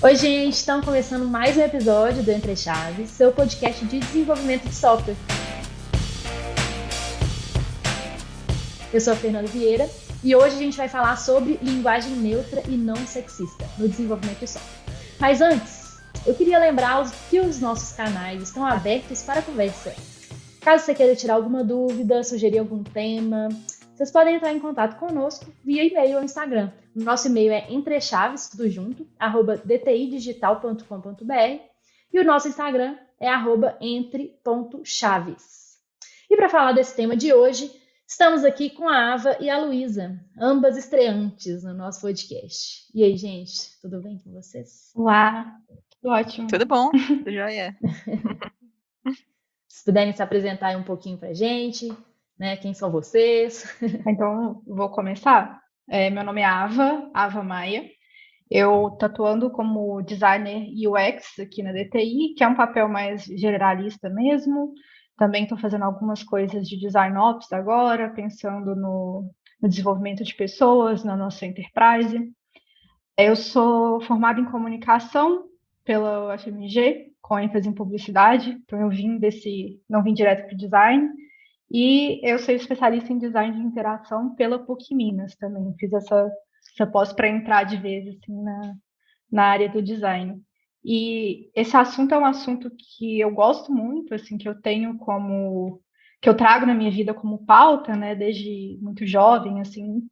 Oi, gente, estamos começando mais um episódio do Entre Chaves, seu podcast de desenvolvimento de software. Eu sou a Fernanda Vieira e hoje a gente vai falar sobre linguagem neutra e não sexista no desenvolvimento de software. Mas antes, eu queria lembrar que os nossos canais estão abertos para conversa. Caso você queira tirar alguma dúvida, sugerir algum tema, vocês podem entrar em contato conosco via e-mail ou Instagram. O nosso e-mail é entrechaves, tudo junto, @dtidigital.com.br e o nosso Instagram é @entre.chaves. E para falar desse tema de hoje, estamos aqui com a Ava e a Luísa, ambas estreantes no nosso podcast. E aí, gente, tudo bem com vocês? Olá, tudo ótimo. Tudo bom, tudo jóia. Se puderem se apresentar aí um pouquinho pra gente, né? Quem são vocês? Então, vou começar. Meu nome é Ava Maia. Eu tô atuando como designer UX aqui na DTI, que é um papel mais generalista mesmo. Também estou fazendo algumas coisas de design ops agora, pensando no desenvolvimento de pessoas na nossa enterprise. Eu sou formada em comunicação pela UFMG, com ênfase em publicidade, então não vim direto para o design. E eu sou especialista em design de interação pela PUC Minas também. Fiz essa pós para entrar de vez assim, na área do design. E esse assunto é um assunto que eu gosto muito, assim, que eu trago na minha vida como pauta, né, desde muito jovem, assim,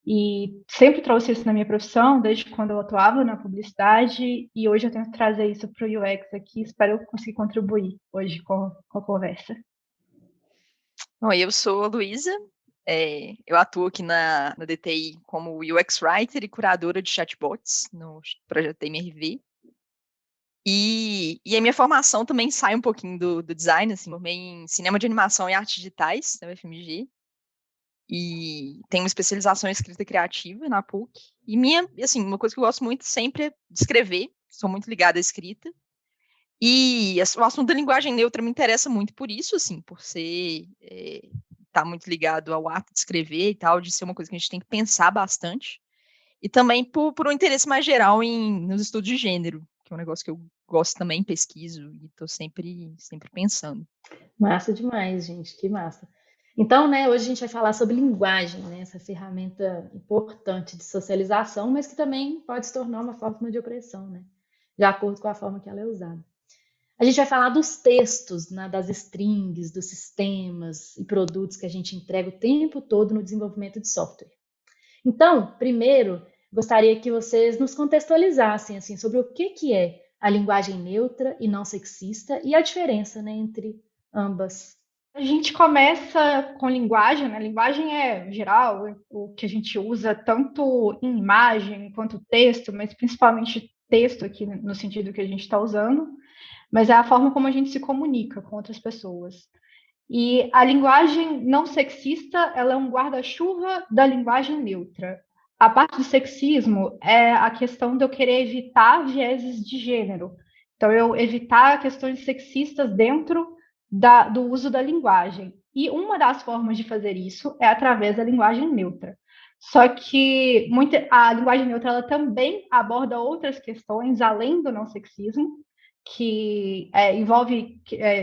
e sempre trouxe isso na minha profissão, desde quando eu atuava na publicidade, e hoje eu tento trazer isso para o UX aqui, espero conseguir contribuir hoje com a conversa. Bom, eu sou a Luísa, eu atuo aqui na DTI como UX Writer e curadora de chatbots no projeto MRV. E a minha formação também sai um pouquinho do design, assim, formei em cinema de animação e artes digitais na UFMG. E tenho uma especialização em escrita criativa na PUC. E assim, uma coisa que eu gosto muito sempre é de escrever, sou muito ligada à escrita. E o assunto da linguagem neutra me interessa muito por isso, assim, por ser tá muito ligado ao ato de escrever e tal, de ser uma coisa que a gente tem que pensar bastante. E também por um interesse mais geral nos estudos de gênero, que é um negócio que eu gosto também, pesquiso e estou sempre pensando. Massa demais, gente, que massa. Então, né, hoje a gente vai falar sobre linguagem, né, essa ferramenta importante de socialização, mas que também pode se tornar uma forma de opressão, né, de acordo com a forma que ela é usada. A gente vai falar dos textos, né, das strings, dos sistemas e produtos que a gente entrega o tempo todo no desenvolvimento de software. Então, primeiro, gostaria que vocês nos contextualizassem assim, sobre o que é a linguagem neutra e não sexista e a diferença, né, entre ambas. A gente começa com linguagem, né? Linguagem é geral, o que a gente usa tanto em imagem quanto texto, mas principalmente texto aqui no sentido que a gente está usando, mas é a forma como a gente se comunica com outras pessoas. E a linguagem não sexista, ela é um guarda-chuva da linguagem neutra. A parte do sexismo é a questão de eu querer evitar vieses de gênero. Então, eu evitar questões sexistas dentro do uso da linguagem. E uma das formas de fazer isso é através da linguagem neutra. Só que a linguagem neutra ela também aborda outras questões além do não sexismo, que envolve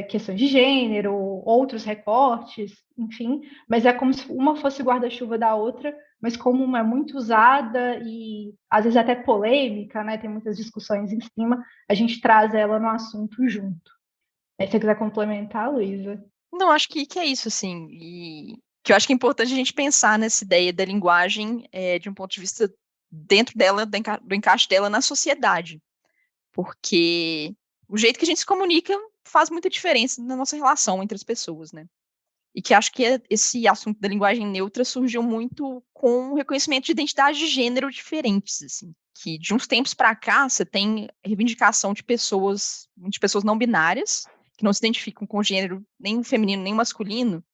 questões de gênero, outros recortes, enfim, mas é como se uma fosse guarda-chuva da outra, mas como uma é muito usada e às vezes até polêmica, né? Tem muitas discussões em cima, a gente traz ela no assunto junto. Aí, se você quiser complementar, Luísa. Não, acho que é isso, assim, e que eu acho que é importante a gente pensar nessa ideia da linguagem de um ponto de vista dentro dela, do encaixe dela na sociedade, porque o jeito que a gente se comunica faz muita diferença na nossa relação entre as pessoas, né? E que acho que esse assunto da linguagem neutra surgiu muito com o reconhecimento de identidades de gênero diferentes, assim, que de uns tempos para cá você tem reivindicação de pessoas não binárias, que não se identificam com gênero nem feminino nem masculino,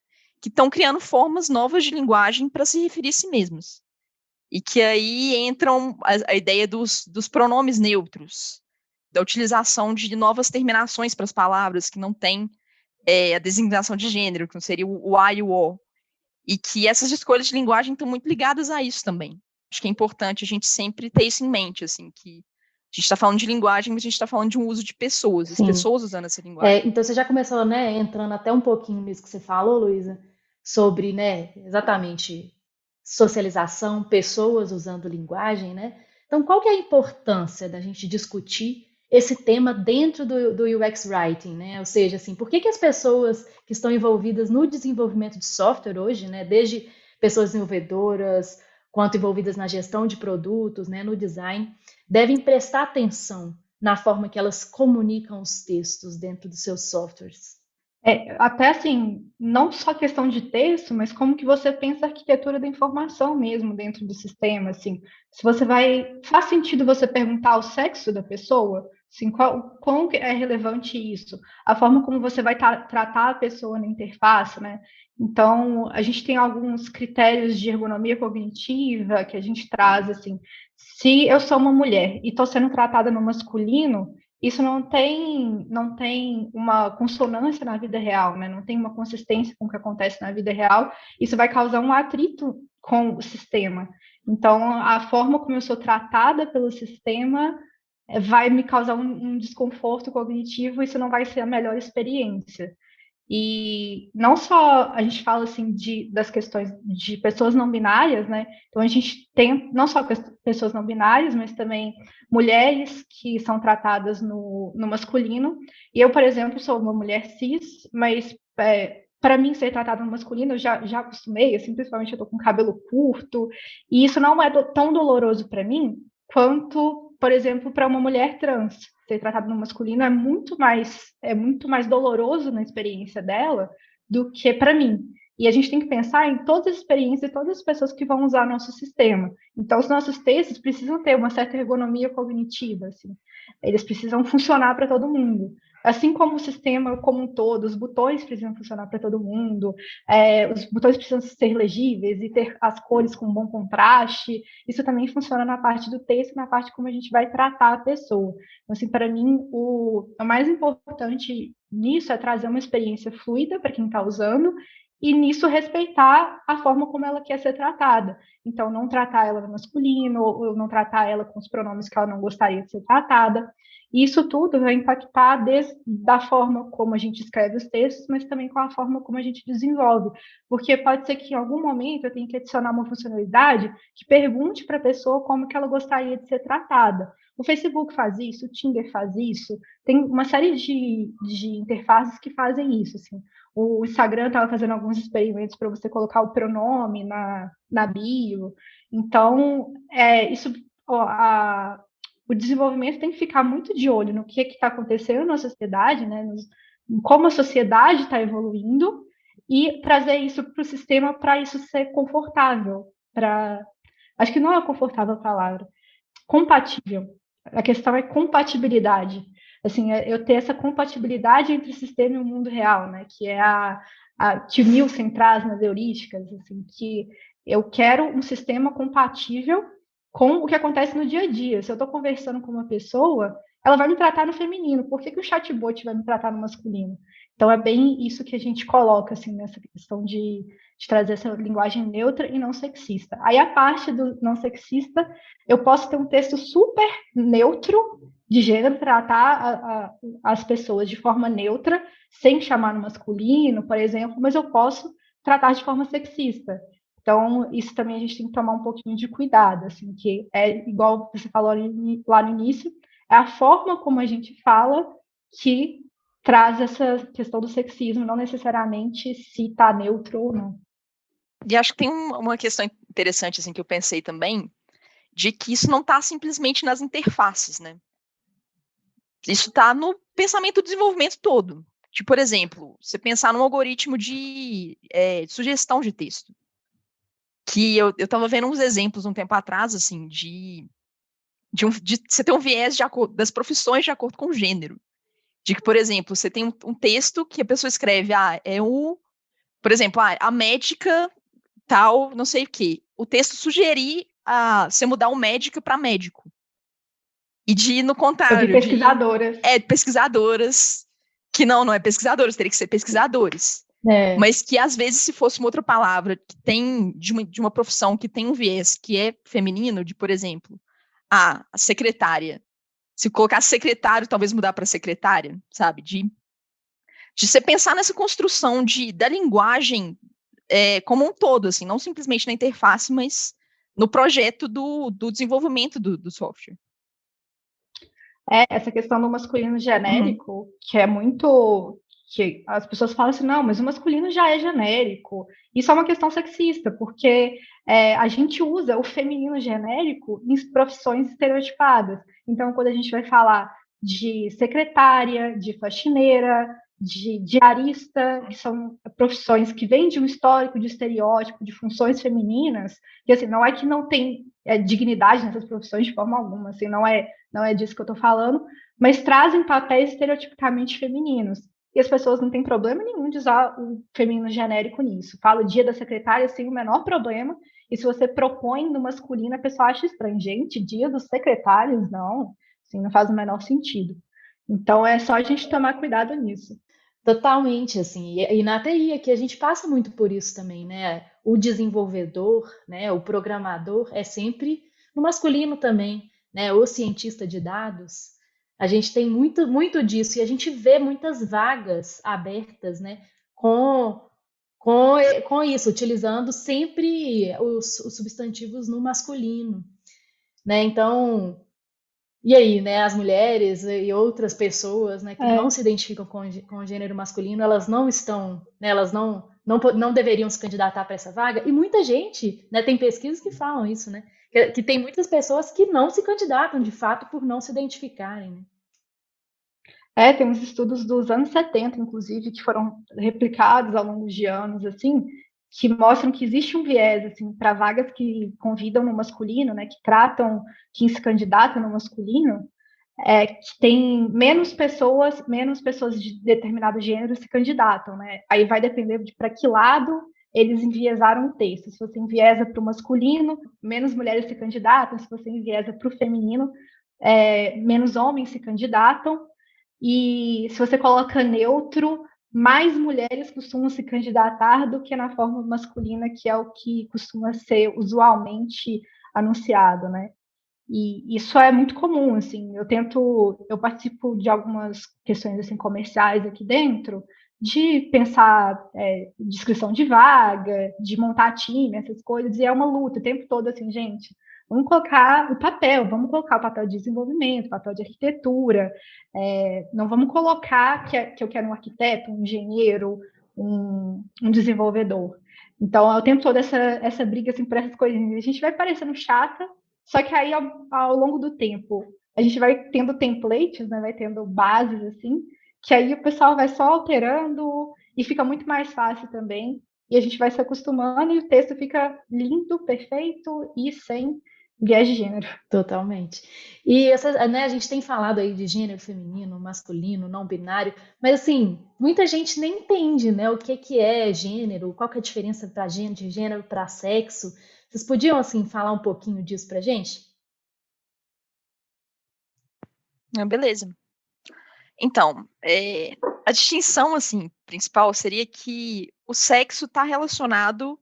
que estão criando formas novas de linguagem para se referir a si mesmas. E que aí entram a ideia dos pronomes neutros, da utilização de novas terminações para as palavras que não têm a designação de gênero, que não seria o I e o O. E que essas escolhas de linguagem estão muito ligadas a isso também. Acho que é importante a gente sempre ter isso em mente, assim, que gente está falando de linguagem, mas a gente está falando de um uso de pessoas, as Sim. pessoas usando essa linguagem. Então você já começou, né, entrando até um pouquinho nisso que você falou, Luísa, sobre, né, exatamente socialização, pessoas usando linguagem, né? Então, qual que é a importância da gente discutir esse tema dentro do UX Writing, né? Ou seja, assim, por que as pessoas que estão envolvidas no desenvolvimento de software hoje, né, desde pessoas desenvolvedoras, quanto envolvidas na gestão de produtos, né, no design, devem prestar atenção na forma que elas comunicam os textos dentro dos seus softwares? Até assim, não só questão de texto, mas como que você pensa a arquitetura da informação mesmo dentro do sistema, assim. Se você faz sentido você perguntar o sexo da pessoa? Assim, quão que é relevante isso? A forma como você vai tratar a pessoa na interface, né? Então, a gente tem alguns critérios de ergonomia cognitiva que a gente traz, assim. Se eu sou uma mulher e estou sendo tratada no masculino, isso não tem uma consonância na vida real, né? Não tem uma consistência com o que acontece na vida real. Isso vai causar um atrito com o sistema. Então, a forma como eu sou tratada pelo sistema vai me causar um desconforto cognitivo, isso não vai ser a melhor experiência. E não só a gente fala assim das questões de pessoas não binárias, né? Então a gente tem não só pessoas não binárias, mas também mulheres que são tratadas no masculino. E eu, por exemplo, sou uma mulher cis, mas para mim ser tratada no masculino eu já acostumei, assim, principalmente eu tô com cabelo curto, e isso não é tão doloroso para mim quanto, por exemplo, para uma mulher trans. Ser tratada no masculino é muito mais doloroso na experiência dela do que para mim. E a gente tem que pensar em todas as experiências de todas as pessoas que vão usar nosso sistema. Então, os nossos textos precisam ter uma certa ergonomia cognitiva, assim. Eles precisam funcionar para todo mundo. Assim como o sistema como um todo, os botões precisam funcionar para todo mundo, os botões precisam ser legíveis e ter as cores com bom contraste. Isso também funciona na parte do texto, na parte como a gente vai tratar a pessoa. Então, assim, para mim, o mais importante nisso é trazer uma experiência fluida para quem está usando e nisso respeitar a forma como ela quer ser tratada. Então, não tratar ela no masculino, ou não tratar ela com os pronomes que ela não gostaria de ser tratada. E isso tudo vai impactar desde a forma como a gente escreve os textos, mas também com a forma como a gente desenvolve. Porque pode ser que em algum momento eu tenha que adicionar uma funcionalidade que pergunte para a pessoa como que ela gostaria de ser tratada. O Facebook faz isso, o Tinder faz isso, tem uma série de interfaces que fazem isso, assim. O Instagram estava fazendo alguns experimentos para você colocar o pronome na bio. Então, o desenvolvimento tem que ficar muito de olho no que está acontecendo na sociedade, né? Em como a sociedade está evoluindo e trazer isso para o sistema para isso ser confortável. Acho que não é confortável a palavra. Compatível. A questão é compatibilidade. Assim, eu ter essa compatibilidade entre o sistema e o mundo real, né? Que é que o Nielsen traz nas heurísticas, assim, que eu quero um sistema compatível com o que acontece no dia a dia. Se eu estou conversando com uma pessoa, ela vai me tratar no feminino. Por que o chatbot vai me tratar no masculino? Então, é bem isso que a gente coloca, assim, nessa questão de trazer essa linguagem neutra e não sexista. Aí, a parte do não sexista, eu posso ter um texto super neutro de gênero, tratar as pessoas de forma neutra, sem chamar no masculino, por exemplo, mas eu posso tratar de forma sexista. Então, isso também a gente tem que tomar um pouquinho de cuidado, assim, que é igual você falou lá no início, é a forma como a gente fala que traz essa questão do sexismo, não necessariamente se está neutro ou não. E acho que tem uma questão interessante, assim, que eu pensei também, de que isso não está simplesmente nas interfaces, né? Isso está no pensamento do desenvolvimento todo. Tipo, por exemplo, você pensar num algoritmo de sugestão de texto. Que eu estava vendo uns exemplos um tempo atrás, assim, de você ter um viés das profissões de acordo com o gênero. De que, por exemplo, você tem um texto que a pessoa escreve, por exemplo, a médica tal, não sei o quê. O texto sugerir você mudar o médica para médico. E no contrário. Eu vi pesquisadoras. Pesquisadoras. Que não é pesquisadoras, teria que ser pesquisadores. Mas que, às vezes, se fosse uma outra palavra que tem de uma profissão que tem um viés que é feminino, de, por exemplo, a secretária. Se colocasse secretário, talvez mudar para secretária, sabe? De você pensar nessa construção da linguagem como um todo, assim, não simplesmente na interface, mas no projeto do desenvolvimento do software. Essa questão do masculino genérico, que é muito... que as pessoas falam assim, não, mas o masculino já é genérico. Isso é uma questão sexista, porque a gente usa o feminino genérico em profissões estereotipadas. Então, quando a gente vai falar de secretária, de faxineira, de diarista, que são profissões que vêm de um histórico de estereótipo, de funções femininas, que assim, não é que não tem dignidade nessas profissões de forma alguma, assim, não é disso que eu estou falando, mas trazem papéis estereotipicamente femininos. E as pessoas não têm problema nenhum de usar o feminino genérico nisso. Fala o dia da secretária sem o menor problema, e se você propõe no masculino, a pessoa acha estranho. Gente, dia dos secretários, não. Assim, não faz o menor sentido. Então, é só a gente tomar cuidado nisso. Totalmente, assim, e na TI aqui a gente passa muito por isso também, né? O desenvolvedor, né? O programador é sempre no masculino também, né? O cientista de dados, a gente tem muito, muito disso e a gente vê muitas vagas abertas, né? Com isso, utilizando sempre os substantivos no masculino, né? Então, e aí, né, as mulheres e outras pessoas, né, que não se identificam com o gênero masculino, elas não estão, né, elas não deveriam se candidatar para essa vaga. E muita gente, né, tem pesquisas que falam isso, né, que tem muitas pessoas que não se candidatam de fato por não se identificarem, né. Tem uns estudos dos anos 70, inclusive, que foram replicados ao longo de anos, assim, que mostram que existe um viés, assim, para vagas que convidam no masculino, né, que tratam quem se candidata no masculino, que tem menos pessoas de determinado gênero se candidatam, né? Aí vai depender de para que lado eles enviesaram o texto. Se você enviesa para o masculino, menos mulheres se candidatam. Se você enviesa para o feminino, menos homens se candidatam. E se você coloca neutro, mais mulheres costumam se candidatar do que na forma masculina, que é o que costuma ser usualmente anunciado, né? E isso é muito comum, assim, eu participo de algumas questões assim, comerciais aqui dentro, de pensar descrição de vaga, de montar time, essas coisas, e é uma luta o tempo todo, assim, gente, vamos colocar o papel de desenvolvimento, o papel de arquitetura, não vamos colocar que eu quero um arquiteto, um engenheiro, um desenvolvedor. Então, é o tempo todo essa briga assim, por essas coisinhas. A gente vai parecendo chata, só que aí, ao longo do tempo, a gente vai tendo templates, né? Vai tendo bases, assim, que aí o pessoal vai só alterando e fica muito mais fácil também. E a gente vai se acostumando e o texto fica lindo, perfeito e sem viés de gênero. Totalmente. E né, a gente tem falado aí de gênero feminino, masculino, não binário, mas assim, muita gente nem entende, né, o que é gênero, qual que é a diferença para de gênero para sexo. Vocês podiam assim falar um pouquinho disso pra gente? Beleza. Então, a distinção assim principal seria que o sexo está relacionado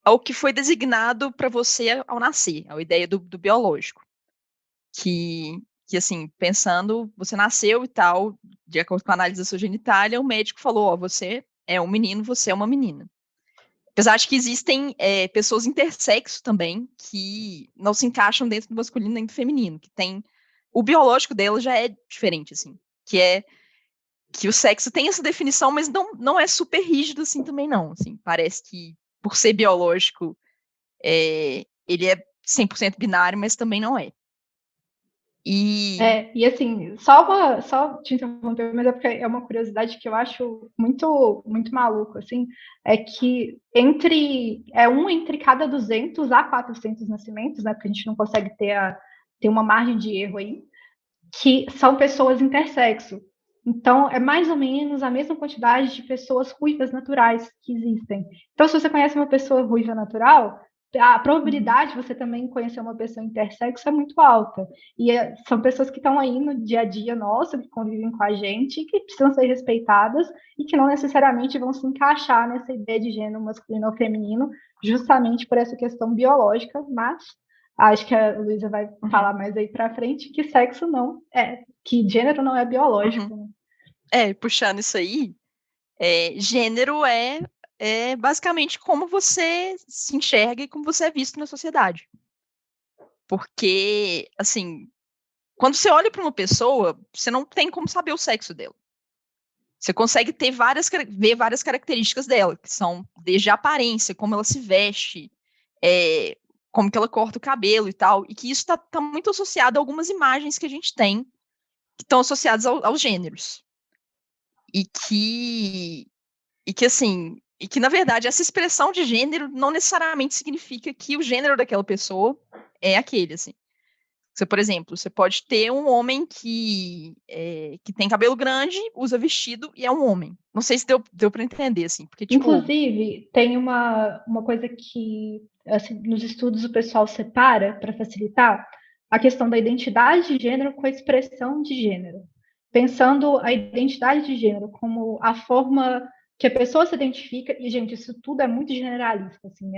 ao que foi designado para você ao nascer, a ideia do biológico. Que assim, pensando, você nasceu e tal, de acordo com a análise da sua genitália, o médico falou, você é um menino, você é uma menina. Apesar de que existem pessoas intersexo também, que não se encaixam dentro do masculino nem do feminino, que tem... O biológico dela já é diferente, assim, que o sexo tem essa definição, mas não é super rígido assim também não, assim, parece que por ser biológico, ele é 100% binário, mas também não é. E assim, só te interromper, mas é porque é uma curiosidade que eu acho muito, muito maluco, assim, é que entre cada 200 a 400 nascimentos, né, porque a gente não consegue ter uma margem de erro aí, que são pessoas intersexo. Então, é mais ou menos a mesma quantidade de pessoas ruivas naturais que existem. Então, se você conhece uma pessoa ruiva natural, a probabilidade de você também conhecer uma pessoa intersexo é muito alta. E são pessoas que estão aí no dia a dia nosso, que convivem com a gente, que precisam ser respeitadas e que não necessariamente vão se encaixar nessa ideia de gênero masculino ou feminino, justamente por essa questão biológica, mas Acho que a Luísa vai falar mais aí pra frente que sexo não é, que gênero não é biológico. Né? Puxando isso aí, gênero é basicamente como você se enxerga e como você é visto na sociedade. Porque, assim, quando você olha para uma pessoa, você não tem como saber o sexo dela. Você consegue ver várias características dela, que são desde a aparência, como ela se veste, como que ela corta o cabelo e tal, e que isso está muito associado a algumas imagens que a gente tem, que estão associadas aos gêneros. E que, na verdade, essa expressão de gênero não necessariamente significa que o gênero daquela pessoa é aquele, assim. Você, por exemplo, você pode ter um homem que tem cabelo grande, usa vestido e é um homem. Não sei se deu para entender, assim. Porque, tipo... Inclusive, tem uma coisa que, assim, nos estudos o pessoal separa para facilitar a questão da identidade de gênero com a expressão de gênero. Pensando a identidade de gênero como a forma que a pessoa se identifica, e, gente, isso tudo é muito generalista, assim,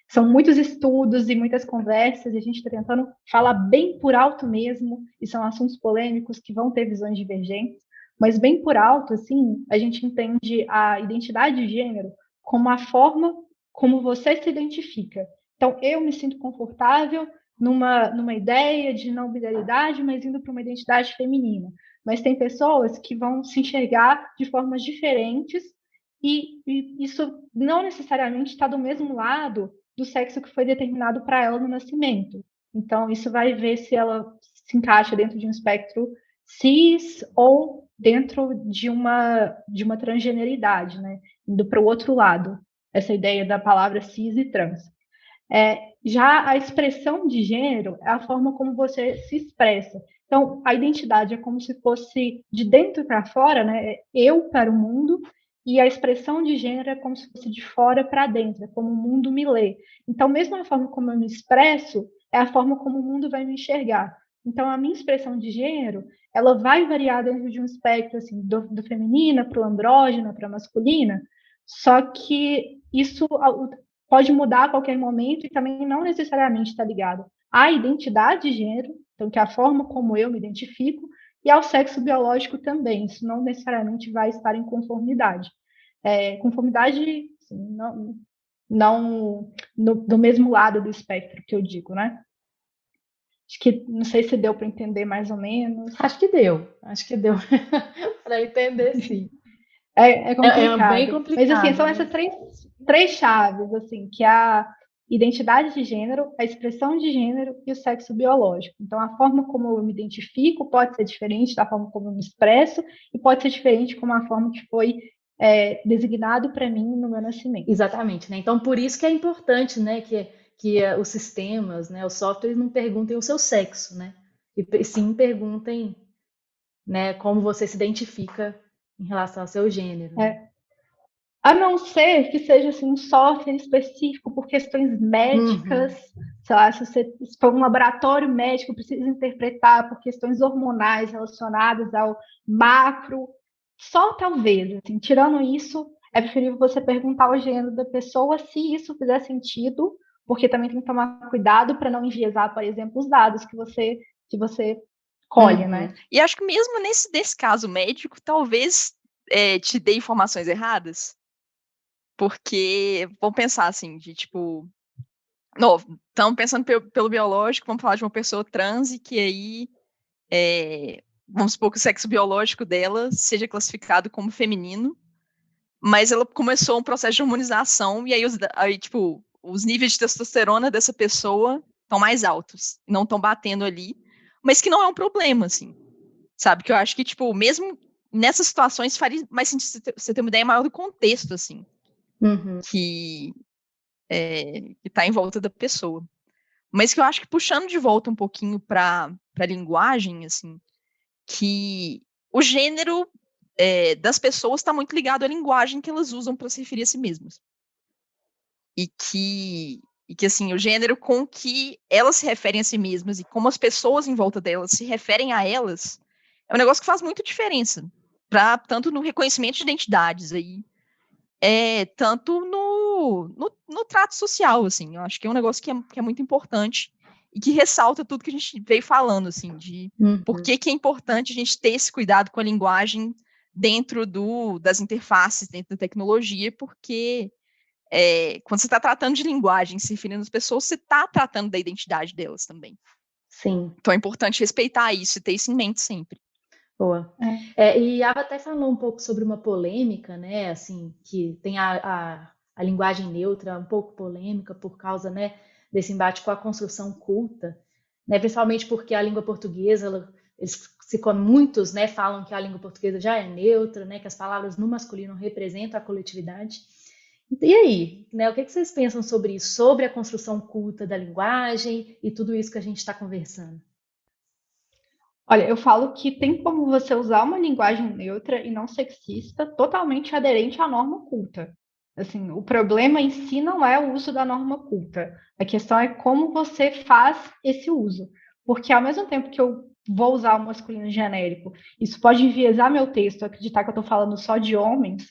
são muitos estudos e muitas conversas, e a gente está tentando falar bem por alto mesmo, e são assuntos polêmicos que vão ter visões divergentes, mas bem por alto, assim, a gente entende a identidade de gênero como a forma como você se identifica. Então, eu me sinto confortável numa ideia de não binaridade, mas indo para uma identidade feminina. Mas tem pessoas que vão se enxergar de formas diferentes e isso não necessariamente está do mesmo lado do sexo que foi determinado para ela no nascimento. Então, isso vai ver se ela se encaixa dentro de um espectro cis ou dentro de uma transgeneridade, né? Indo para o outro lado, essa ideia da palavra cis e trans. Já a expressão de gênero é a forma como você se expressa. Então, a identidade é como se fosse de dentro para fora, né? Eu para o mundo, e a expressão de gênero é como se fosse de fora para dentro, é como o mundo me lê. Então, mesmo a forma como eu me expresso é a forma como o mundo vai me enxergar. Então, a minha expressão de gênero, ela vai variar dentro de um espectro assim, do feminina para o andrógena, para a masculina, só que isso pode mudar a qualquer momento e também não necessariamente está ligado à identidade de gênero, então que é a forma como eu me identifico, e ao sexo biológico também. Isso não necessariamente vai estar em conformidade. Conformidade, assim, não do mesmo lado do espectro que eu digo, né? Acho que não sei se deu para entender mais ou menos. Acho que deu para entender, sim. É complicado. bem complicado. Mas assim, são essas três chaves, assim, que é a identidade de gênero, a expressão de gênero e o sexo biológico. Então, a forma como eu me identifico pode ser diferente da forma como eu me expresso e pode ser diferente como a forma que foi designado para mim no meu nascimento. Exatamente, né? Então, por isso que é importante, né, que os sistemas, né, os softwares não perguntem o seu sexo, né? E sim perguntem, né, como você se identifica em relação ao seu gênero. Né? A não ser que seja assim, um software específico por questões médicas, sei lá, se for um laboratório médico, precisa interpretar por questões hormonais relacionadas ao macro, só talvez, assim, tirando isso, é preferível você perguntar o gênero da pessoa se isso fizer sentido, porque também tem que tomar cuidado para não enviesar, por exemplo, os dados que você colhe, né? E acho que mesmo nesse caso médico, talvez te dê informações erradas. Porque, vamos pensar assim, de tipo... Não, estamos pensando pelo biológico, vamos falar de uma pessoa trans e que aí, vamos supor que o sexo biológico dela seja classificado como feminino, mas ela começou um processo de hormonização e aí tipo, os níveis de testosterona dessa pessoa estão mais altos, não estão batendo ali, mas que não é um problema, assim, sabe? Que eu acho que, tipo, mesmo nessas situações faria mais sentido você ter uma ideia maior do contexto, assim. Que está em volta da pessoa. Mas que eu acho que puxando de volta um pouquinho para a linguagem, assim, que o gênero das pessoas está muito ligado à linguagem que elas usam para se referir a si mesmas. E que assim, o gênero com que elas se referem a si mesmas e como as pessoas em volta delas se referem a elas é um negócio que faz muita diferença, tanto no reconhecimento de identidades aí, tanto no trato social, assim. Eu acho que é um negócio que é muito importante e que ressalta tudo que a gente veio falando, assim, de por que é importante a gente ter esse cuidado com a linguagem dentro das interfaces, dentro da tecnologia, porque quando você está tratando de linguagem, se referindo às pessoas, você está tratando da identidade delas também. Sim. Então é importante respeitar isso e ter isso em mente sempre. Boa. E a Ava até falou um pouco sobre uma polêmica, né, assim, que tem a linguagem neutra, um pouco polêmica por causa, né, desse embate com a construção culta, né, principalmente porque a língua portuguesa, muitos, né, falam que a língua portuguesa já é neutra, né, que as palavras no masculino representam a coletividade. E aí, né, o que vocês pensam sobre isso, sobre a construção culta da linguagem e tudo isso que a gente está conversando? Olha, eu falo que tem como você usar uma linguagem neutra e não sexista totalmente aderente à norma culta. Assim, o problema em si não é o uso da norma culta. A questão é como você faz esse uso. Porque ao mesmo tempo que eu vou usar o masculino genérico, isso pode enviesar meu texto, acreditar que eu estou falando só de homens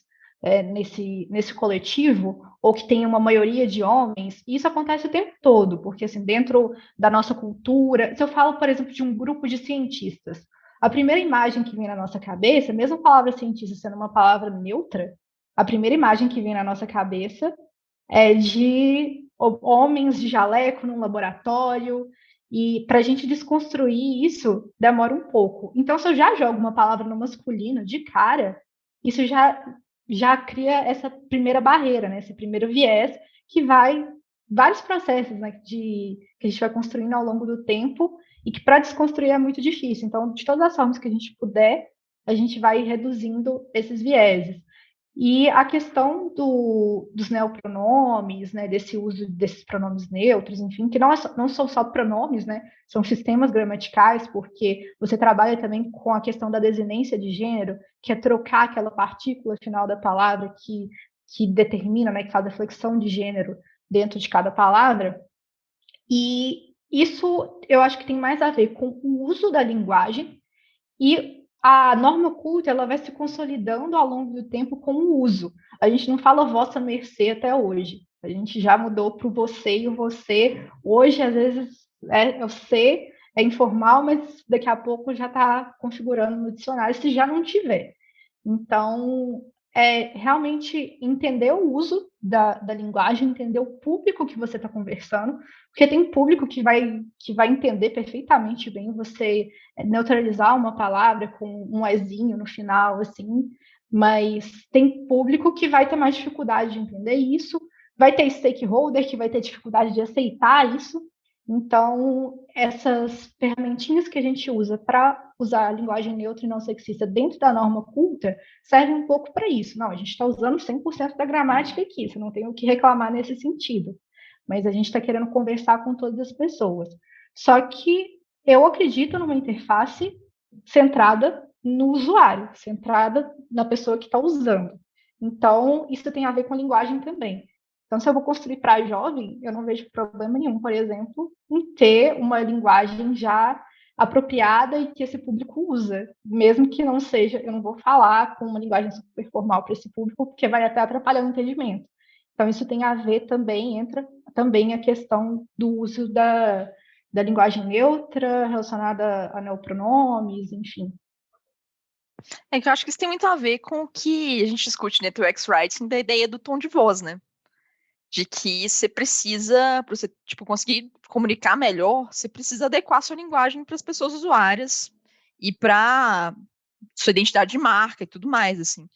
nesse coletivo, ou que tem uma maioria de homens. Isso acontece o tempo todo, porque assim, dentro da nossa cultura, se eu falo, por exemplo, de um grupo de cientistas, a primeira imagem que vem na nossa cabeça, mesmo a palavra cientista sendo uma palavra neutra, a primeira imagem que vem na nossa cabeça é de homens de jaleco num laboratório, e para a gente desconstruir isso demora um pouco. Então, se eu já jogo uma palavra no masculino de cara, isso já cria essa primeira barreira, né? Esse primeiro viés que vai vários processos, né, que a gente vai construindo ao longo do tempo e que para desconstruir é muito difícil. Então, de todas as formas que a gente puder, a gente vai reduzindo esses vieses. E a questão dos neopronomes, né, desse uso desses pronomes neutros, enfim, que não são só pronomes, né, são sistemas gramaticais, porque você trabalha também com a questão da desinência de gênero, que é trocar aquela partícula final da palavra que determina, né, que faz a flexão de gênero dentro de cada palavra. E isso eu acho que tem mais a ver com o uso da linguagem e a norma culta ela vai se consolidando ao longo do tempo com o uso. A gente não fala vossa mercê até hoje. A gente já mudou para o você e o você. Hoje, às vezes, o você é informal, mas daqui a pouco já está configurando no dicionário, se já não tiver. Então, realmente entender o uso da linguagem, entender o público que você está conversando, porque tem público que vai entender perfeitamente bem você neutralizar uma palavra com um ezinho no final, assim, mas tem público que vai ter mais dificuldade de entender isso, vai ter stakeholder que vai ter dificuldade de aceitar isso. Então, essas ferramentinhas que a gente usa para usar a linguagem neutra e não sexista dentro da norma culta servem um pouco para isso. Não, a gente está usando 100% da gramática aqui, você não tem o que reclamar nesse sentido. Mas a gente está querendo conversar com todas as pessoas. Só que eu acredito numa interface centrada no usuário, centrada na pessoa que está usando. Então, isso tem a ver com linguagem também. Então, se eu vou construir para jovem, eu não vejo problema nenhum, por exemplo, em ter uma linguagem já apropriada e que esse público usa, mesmo que não seja, eu não vou falar com uma linguagem super formal para esse público, porque vai até atrapalhar o entendimento. Então, isso tem a ver também, entra também a questão do uso da linguagem neutra relacionada a neopronomes, enfim. É que eu acho que isso tem muito a ver com o que a gente discute dentro do X-Writing, da ideia do tom de voz, né? De que você precisa, para você conseguir comunicar melhor, você precisa adequar sua linguagem para as pessoas usuárias e para sua identidade de marca e tudo mais, assim.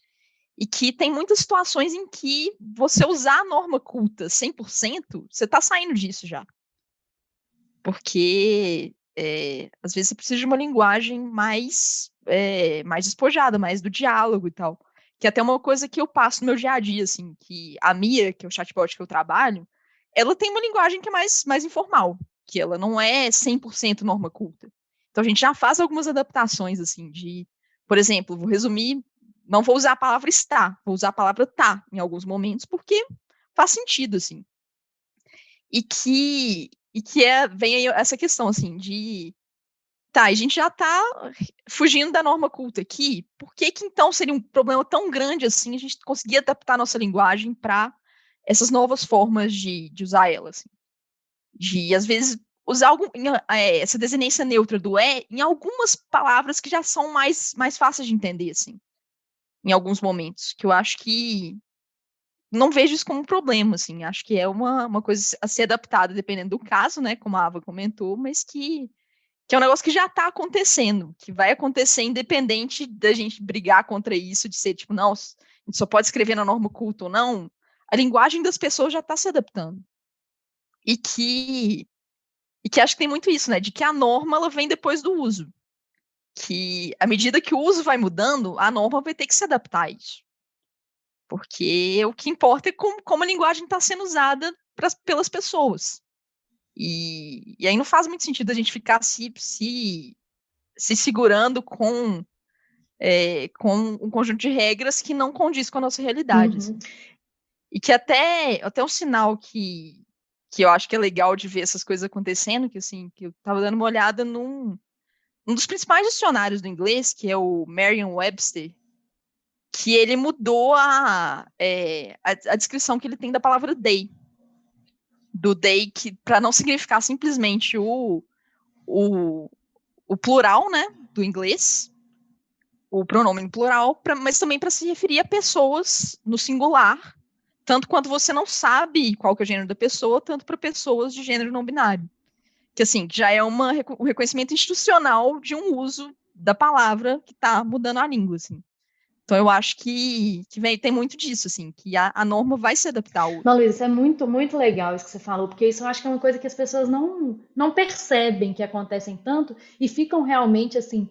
E que tem muitas situações em que você usar a norma culta 100%, você está saindo disso já. Porque, às vezes, você precisa de uma linguagem mais despojada, mais do diálogo e tal. Que é até uma coisa que eu passo no meu dia a dia, assim, que a Mia, que é o chatbot que eu trabalho, ela tem uma linguagem que é mais informal, que ela não é 100% norma culta. Então, a gente já faz algumas adaptações, assim, por exemplo, vou resumir, não vou usar a palavra está, vou usar a palavra tá em alguns momentos, porque faz sentido, assim. E que vem aí essa questão, assim, de tá, a gente já está fugindo da norma culta aqui, por que então seria um problema tão grande assim a gente conseguir adaptar a nossa linguagem para essas novas formas de usar ela, assim? De, às vezes, usar essa desinência neutra do em algumas palavras que já são mais fáceis de entender, assim, em alguns momentos, que eu acho que não vejo isso como um problema, assim, acho que é uma coisa a ser adaptada dependendo do caso, né, como a Ava comentou, mas que é um negócio que já está acontecendo, que vai acontecer independente da gente brigar contra isso, de ser tipo, não, a gente só pode escrever na norma culta ou não, a linguagem das pessoas já está se adaptando. E que acho que tem muito isso, né, de que a norma ela vem depois do uso. Que à medida que o uso vai mudando, a norma vai ter que se adaptar a isso. Porque o que importa é como a linguagem está sendo usada pelas pessoas. E aí não faz muito sentido a gente ficar se segurando com um conjunto de regras que não condiz com a nossa realidade. Assim. E que até um sinal que eu acho que é legal de ver essas coisas acontecendo, que assim, que eu estava dando uma olhada num dos principais dicionários do inglês, que é o Merriam-Webster, que ele mudou a descrição que ele tem da palavra day. Do day, que para não significar simplesmente o plural, né, do inglês, o pronome no plural, mas também para se referir a pessoas no singular, tanto quanto você não sabe qual que é o gênero da pessoa, tanto para pessoas de gênero não binário. Que assim, já é um reconhecimento institucional de um uso da palavra que está mudando a língua, assim. Então, eu acho que tem muito disso, assim, que a norma vai se adaptar ao... Não, Luiz, isso é muito, muito legal isso que você falou, porque isso eu acho que é uma coisa que as pessoas não percebem que acontecem tanto e ficam realmente, assim,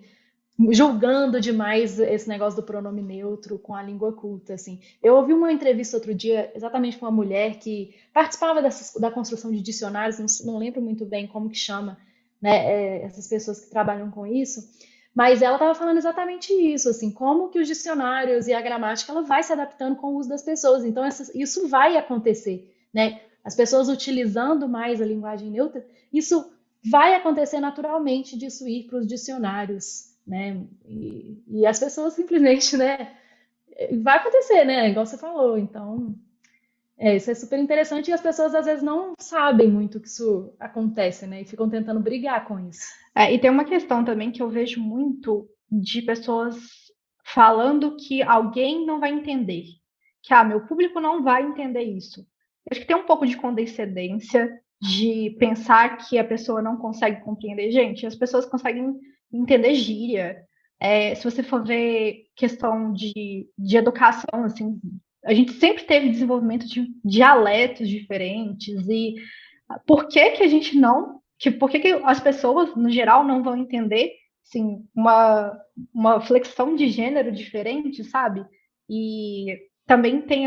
julgando demais esse negócio do pronome neutro com a língua culta, assim. Eu ouvi uma entrevista outro dia, exatamente com uma mulher que participava da construção de dicionários, não lembro muito bem como que chama, né, essas pessoas que trabalham com isso, mas ela estava falando exatamente isso, assim, como que os dicionários e a gramática ela vai se adaptando com o uso das pessoas. Então, isso vai acontecer, né? As pessoas utilizando mais a linguagem neutra, isso vai acontecer naturalmente disso ir para os dicionários, né? E as pessoas simplesmente, né? Vai acontecer, né? Igual você falou. Então, isso é super interessante e as pessoas às vezes não sabem muito que isso acontece, né? E ficam tentando brigar com isso. E tem uma questão também que eu vejo muito de pessoas falando que alguém não vai entender. Que, meu público não vai entender isso. Eu acho que tem um pouco de condescendência de pensar que a pessoa não consegue compreender. Gente, as pessoas conseguem entender gíria. Se você for ver questão de educação, assim, a gente sempre teve desenvolvimento de dialetos diferentes. E por que a gente não... por que as pessoas, no geral, não vão entender assim, uma flexão de gênero diferente, sabe? E também tem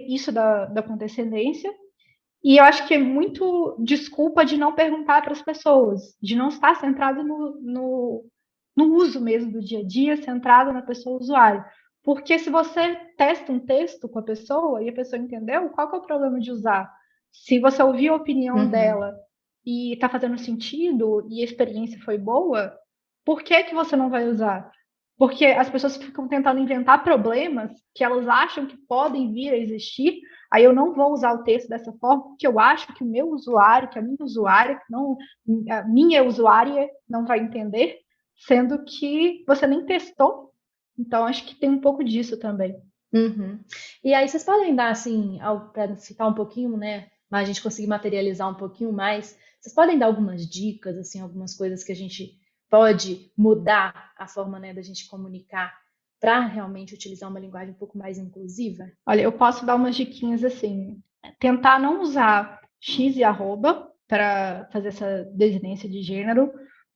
isso da condescendência. E eu acho que é muito desculpa de não perguntar para as pessoas, de não estar centrado no uso mesmo do dia a dia, centrado na pessoa usuária. Porque se você testa um texto com a pessoa e a pessoa entendeu, qual que é o problema de usar? Se você ouviu a opinião dela e está fazendo sentido e a experiência foi boa, por que você não vai usar? Porque as pessoas ficam tentando inventar problemas que elas acham que podem vir a existir. Aí eu não vou usar o texto dessa forma, porque eu acho que o meu usuário, que a minha usuária, a minha usuária não vai entender, sendo que você nem testou. Então, acho que tem um pouco disso também. E aí vocês podem dar, assim, para ficar um pouquinho, né, a gente conseguir materializar um pouquinho mais, vocês podem dar algumas dicas, assim, algumas coisas que a gente pode mudar a forma, né, da gente comunicar para realmente utilizar uma linguagem um pouco mais inclusiva? Olha, eu posso dar umas diquinhas assim, tentar não usar x e arroba para fazer essa desinência de gênero,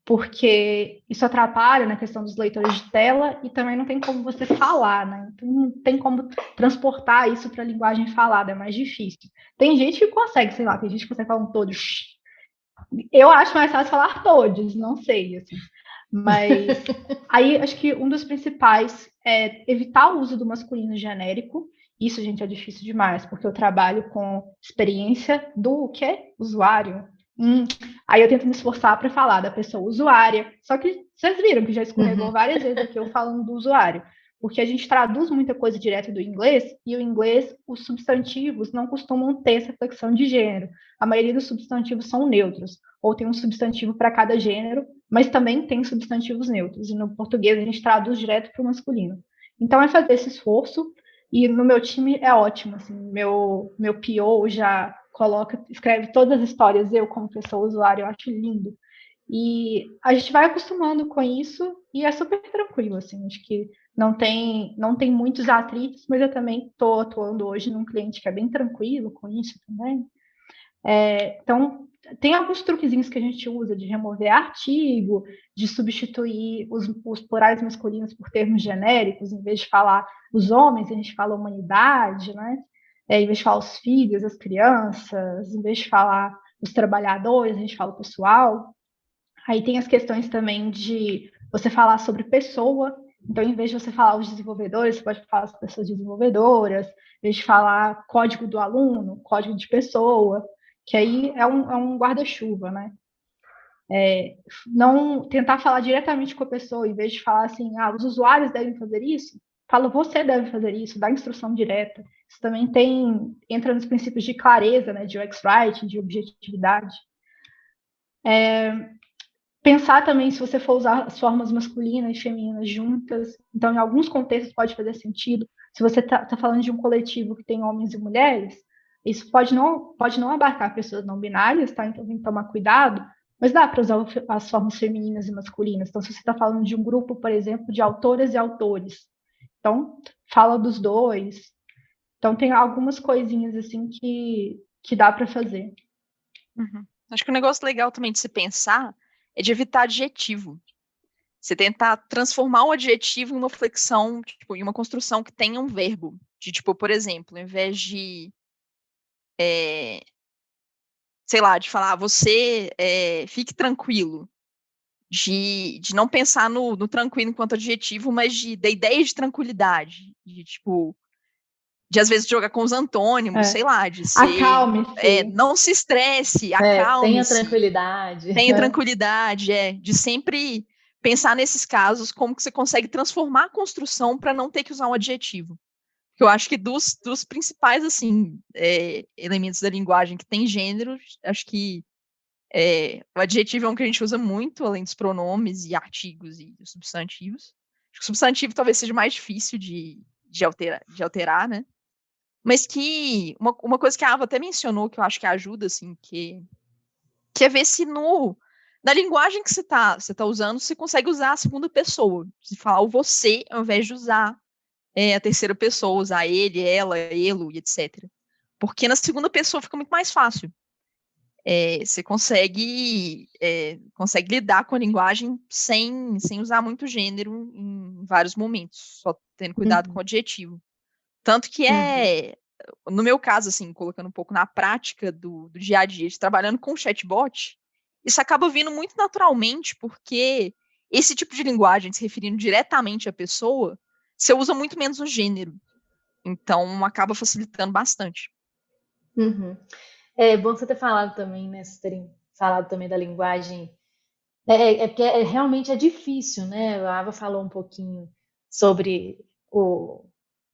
porque isso atrapalha na questão dos leitores de tela e também não tem como você falar, né? Então, não tem como transportar isso para a linguagem falada, é mais difícil. Tem gente que consegue, sei lá, tem gente que consegue falar um todos. Eu acho mais fácil falar todos, não sei, assim. Mas aí acho que um dos principais é evitar o uso do masculino genérico. Isso, gente, é difícil demais, porque eu trabalho com experiência do quê? Usuário. Aí eu tento me esforçar para falar da pessoa usuária. Só que vocês viram que já escorregou várias vezes aqui eu falando do usuário. porque a gente traduz muita coisa direto do inglês, e o inglês, os substantivos não costumam ter essa flexão de gênero. A maioria dos substantivos são neutros, ou tem um substantivo para cada gênero, mas também tem substantivos neutros, e no português a gente traduz direto para o masculino. Então é fazer esse esforço, e no meu time é ótimo, assim, meu PO já escreve todas as histórias, eu como pessoa usuária, eu acho lindo. E a gente vai acostumando com isso e é super tranquilo, assim, acho que não tem muitos atritos, mas eu também estou atuando hoje num cliente que é bem tranquilo com isso também. Então, tem alguns truquezinhos que a gente usa de remover artigo, de substituir os plurais masculinos por termos genéricos, em vez de falar os homens, a gente fala humanidade, né? Em vez de falar os filhos, as crianças, em vez de falar os trabalhadores, a gente fala o pessoal. Aí tem as questões também de você falar sobre pessoa. Então, em vez de você falar os desenvolvedores, você pode falar as pessoas desenvolvedoras. Em vez de falar código do aluno, código de pessoa, que aí é um guarda-chuva, né? Não tentar falar diretamente com a pessoa, em vez de falar assim, os usuários devem fazer isso, fala você deve fazer isso, dá instrução direta. Isso também entra nos princípios de clareza, né, de UX Writing, de objetividade. Pensar também se você for usar as formas masculinas e femininas juntas. Então, em alguns contextos pode fazer sentido. Se você está falando de um coletivo que tem homens e mulheres, isso pode não abarcar pessoas não binárias, tá? Então tem que tomar cuidado, mas dá para usar as formas femininas e masculinas. Então, se você está falando de um grupo, por exemplo, de autoras e autores, então fala dos dois. Então tem algumas coisinhas assim que dá para fazer. Uhum. Acho que um negócio legal também de se pensar é de evitar adjetivo. Você tentar transformar um adjetivo em uma flexão, tipo, em uma construção que tenha um verbo. De, tipo, por exemplo, ao invés de sei lá, de falar, você fique tranquilo, de não pensar no tranquilo enquanto adjetivo, mas da ideia de tranquilidade, de tipo, de às vezes jogar com os antônimos, sei lá, de ser, acalme-se. não se estresse, tenha acalme-se, tranquilidade. tenha tranquilidade, de sempre pensar nesses casos, como que você consegue transformar a construção para não ter que usar um adjetivo. Eu acho que dos principais, assim, elementos da linguagem que tem gênero, acho que o adjetivo é um que a gente usa muito, além dos pronomes e artigos e dos substantivos. Acho que o substantivo talvez seja mais difícil de alterar, né? Mas que uma coisa que a Ava até mencionou, que eu acho que ajuda, assim, que é ver se na linguagem que você tá usando, você consegue usar a segunda pessoa. Se falar o você, ao invés de usar a terceira pessoa, usar ele, ela, ele, e etc. Porque na segunda pessoa fica muito mais fácil. Você consegue lidar com a linguagem sem usar muito gênero em vários momentos, só tendo cuidado com o adjetivo. Tanto que no meu caso, assim, colocando um pouco na prática do dia a dia, de trabalhando com chatbot, isso acaba vindo muito naturalmente, porque esse tipo de linguagem, se referindo diretamente à pessoa, você usa muito menos o gênero. Então, acaba facilitando bastante. Uhum. É bom você ter falado também, né? Vocês terem falado também da linguagem. Porque realmente é difícil, né? A Ava falou um pouquinho sobre a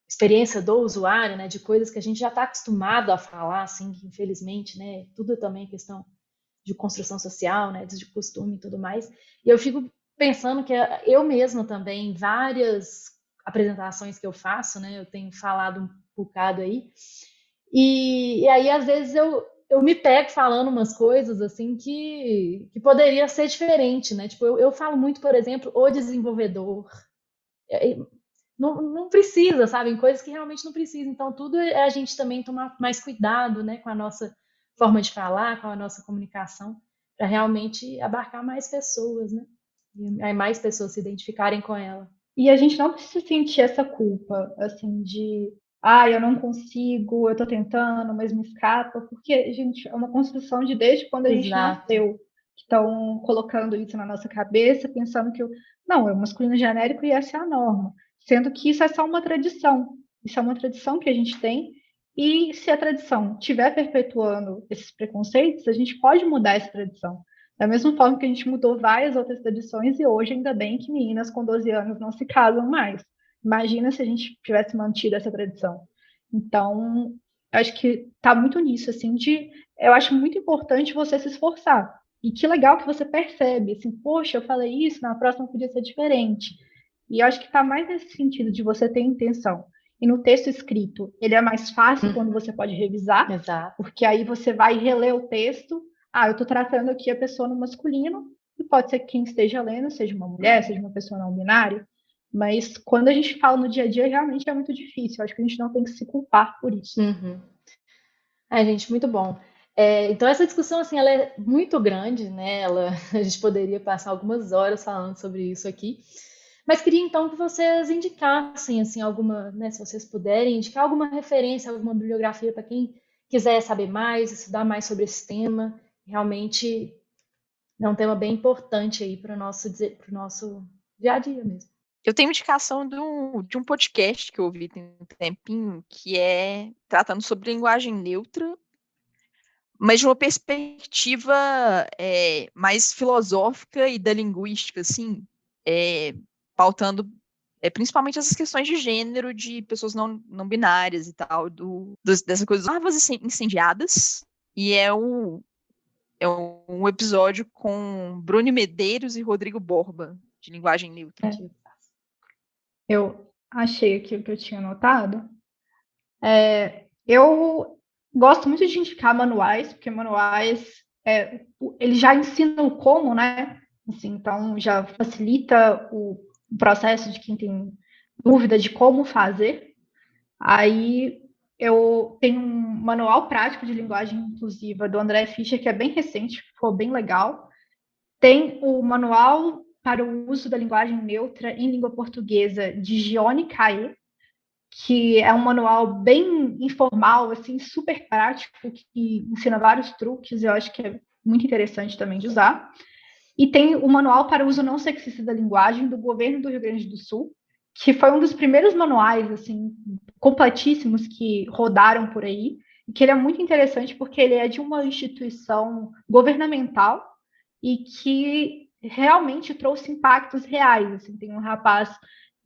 experiência do usuário, né? De coisas que a gente já está acostumado a falar, assim, que infelizmente, né? Tudo também é questão de construção social, né? De costume e tudo mais. E eu fico pensando que eu mesma também, em várias apresentações que eu faço, né? Eu tenho falado um bocado aí. E aí, às vezes, eu me pego falando umas coisas assim que poderia ser diferente, né? Tipo, eu falo muito, por exemplo, o desenvolvedor. Não precisa, sabe? Em coisas que realmente não precisa. Então, tudo é a gente também tomar mais cuidado, né? Com a nossa forma de falar, com a nossa comunicação, para realmente abarcar mais pessoas, né? E aí mais pessoas se identificarem com ela. E a gente não precisa sentir essa culpa, assim, de eu não consigo, eu estou tentando, mas me escapa, porque, gente, é uma construção de desde quando a gente nasceu, que estão colocando isso na nossa cabeça, pensando que não, é o masculino genérico e essa é a norma, sendo que isso é só uma tradição, isso é uma tradição que a gente tem, e se a tradição estiver perpetuando esses preconceitos, a gente pode mudar essa tradição. Da mesma forma que a gente mudou várias outras tradições e hoje, ainda bem que meninas com 12 anos não se casam mais. Imagina se a gente tivesse mantido essa tradição. Então, acho que tá muito nisso, assim, eu acho muito importante você se esforçar. E que legal que você percebe, assim, poxa, eu falei isso, na próxima podia ser diferente. E eu acho que tá mais nesse sentido de você ter intenção. E no texto escrito, ele é mais fácil quando você pode revisar, Exato. porque aí você vai reler o texto. Eu estou tratando aqui a pessoa no masculino, e pode ser que quem esteja lendo seja uma mulher, seja uma pessoa não binária. Mas quando a gente fala no dia a dia, realmente é muito difícil. Eu acho que a gente não tem que se culpar por isso. Ai, gente, muito bom. Então essa discussão, assim, ela é muito grande, né? A gente poderia passar algumas horas falando sobre isso aqui. Mas queria então que vocês indicassem, assim, alguma, né, se vocês puderem, indicar alguma referência, alguma bibliografia para quem quiser saber mais, estudar mais sobre esse tema. Realmente é um tema bem importante aí para o nosso dia a dia mesmo. Eu tenho indicação de um podcast que eu ouvi tem um tempinho, que é tratando sobre linguagem neutra, mas de uma perspectiva mais filosófica e da linguística, assim, pautando principalmente essas questões de gênero de pessoas não binárias e tal, dessa coisa das larvas incendiadas, e é um episódio com Bruno Medeiros e Rodrigo Borba, de linguagem neutra. Eu achei aqui o que eu tinha anotado. Eu gosto muito de indicar manuais, porque manuais, eles já ensinam o como, né? Assim, então, já facilita o processo de quem tem dúvida de como fazer. Aí, eu tenho um manual prático de linguagem inclusiva do André Fischer, que é bem recente, ficou bem legal. Tem o manual para o uso da linguagem neutra em língua portuguesa, de Gione Caê, que é um manual bem informal, assim, super prático, que ensina vários truques, eu acho que é muito interessante também de usar. E tem o manual para o uso não sexista da linguagem do governo do Rio Grande do Sul, que foi um dos primeiros manuais, assim, completíssimos que rodaram por aí, e que ele é muito interessante porque ele é de uma instituição governamental e que realmente trouxe impactos reais. Assim, tem um rapaz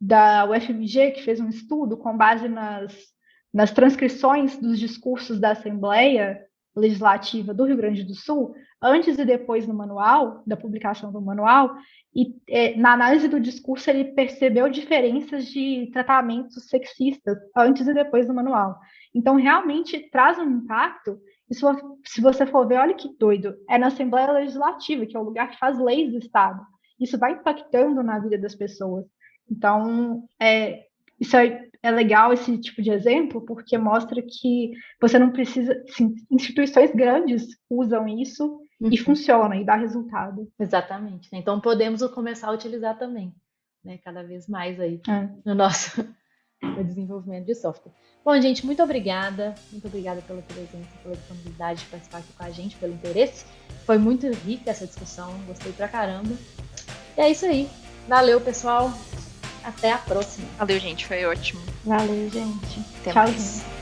da UFMG que fez um estudo com base nas transcrições dos discursos da Assembleia Legislativa do Rio Grande do Sul, antes e depois no manual, da publicação do manual, e na análise do discurso ele percebeu diferenças de tratamentos sexistas antes e depois do manual. Então, realmente traz um impacto. E se você for ver, olha que doido, é na Assembleia Legislativa, que é o lugar que faz leis do Estado. Isso vai impactando na vida das pessoas. Então, isso é legal, esse tipo de exemplo, porque mostra que você não precisa... Assim, instituições grandes usam isso e funciona, e dá resultado. Exatamente. Então, podemos começar a utilizar também, né, cada vez mais aí no nosso desenvolvimento de software. Bom, gente, muito obrigada pela presença, pela disponibilidade de participar aqui com a gente, pelo interesse. Foi muito rica essa discussão, gostei pra caramba. E é isso aí. Valeu, pessoal. Até a próxima. Valeu, gente. Foi ótimo. Valeu, gente. Até mais.